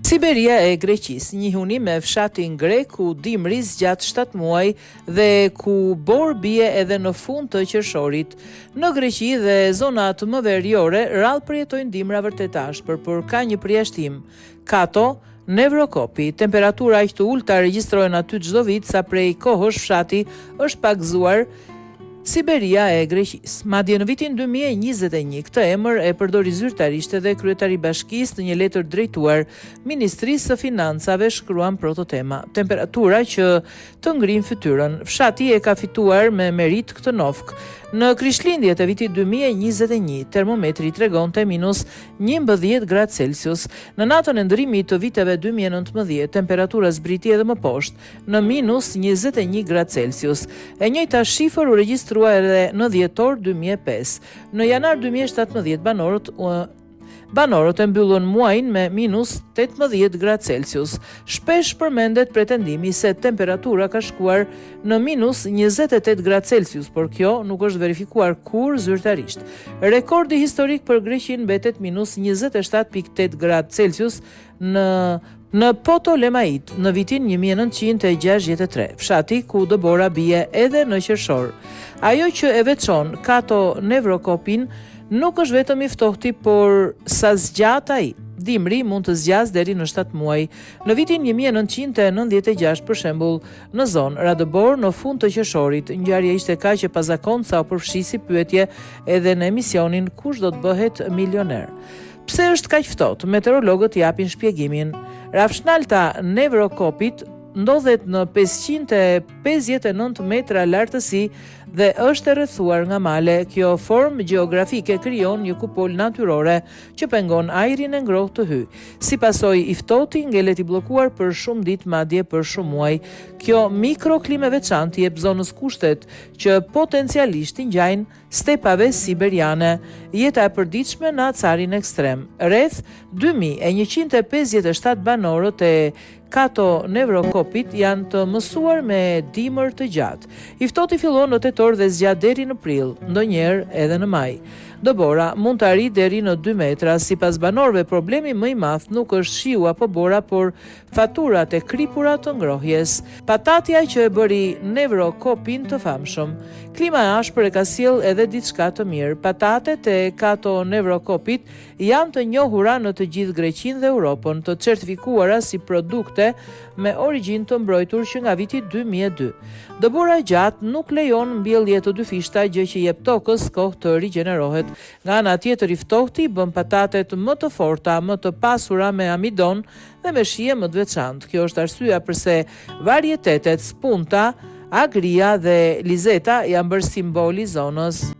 Siberia e Greqisë, njihuni me fshatin grek ku dimri zgjat 7 muaj dhe ku borë bie edhe në fund të qershorit. Në Greqi dhe zonat më veriore rrallë përjetojnë dimra vërtet ashpër, por ka një përjashtim. Kato, Nevrokopi, temperatura aq të ulta regjistrohen aty çdo vit sa prej kohësh fshati është pak gëzuar. Siberia e Greqisë. Madje në vitin 2021 këtë emër e përdori zyrtarisht edhe kryetari i bashkisë në një letër drejtuar Ministrisë së Financave, shkruan prototema. Temperatura që të ngrin fytyrën. Fshati e ka fituar me merit këtë nofk. Në Krishtlindjet e vitit 2021, termometri tregonte -11 gradë Celsius. Në natën e ndërimit të viteve 2019, temperatura zbriti edhe më poshtë, në -21 gradë Celsius. E njëjta shifër u regjistrua edhe në dhjetor 2005. Në janar 2017, banorët e mbyllën muajin me -18 gradë Celsius. Shpesh përmendet pretendimi se temperatura ka shkuar në -28 gradë Celsius, por kjo nuk është verifikuar kur zyrtarisht. Rekordi historik për Greqinë mbetet -27.8 gradë Celsius në Ptolemait në vitin 1963, fshati ku dëbora bie edhe në qershor. Ajo që e veçon Kato Nevrokopin nuk është vetëm i ftohti, por sa zgjat ai. Dimri mund të zgjas deri në 7 muaj. Në vitin 1996, për shembull, në zonë Radëbor në fund të qershorit, ngjarja ishte kaq e pazakontë sa u përfshisi pyetje edhe në emisionin Kush do të bëhet milioner. Pse është kaq ftohtë? Meteorologët japin shpjegimin. Rafshnalta Nevrokopit ndodhet në 559 metra lartësi dhe është e rrethuar nga male. Kjo formë gjeografike krijon një kupol natyrore që pengon ajrin e ngrohtë të hyjë. Si pasojë i ftohti ngelet i bllokuar për shumë ditë, madje për shumë muaj. Kjo mikroklimë veçantë jep zonës kushtet që potencialisht i ngjajnë stepave siberiane. Jeta e përditshme në acarin ekstrem. Rreth 2157 banorët e Kato Nevrokopit janë të mësuar me dimër të gjatë. I ftohti fillon në tetor dhe zgjat deri në prill, ndonjëherë edhe në maj. Dëbora mund të arrijë deri në 2 metra. Sipas banorëve, problemi më i madh nuk është shiu apo bora, por faturat e kripura të ngrohjes. Patatja që e bëri Nevrokopin të famshëm. Klima e ashpër e ka sjell edhe diçka të mirë. Patatet e Kato Nevrokopit janë të njohura në të gjithë Greqinë dhe Europën, të certifikuara si produkte me origjinë të mbrojtur që nga viti 2002. Dëbora e gjatë nuk lejon mbjellje të dyfishta, gjë që jep tokës kohë të rigjenerohet. Nga ana tjetër, i ftohti bën patatet më të forta, më të pasura me amidon dhe me shije më të veçantë. Kjo është arsyeja pse varietetet spunta, agria dhe lizeta janë bërë simboli zonës.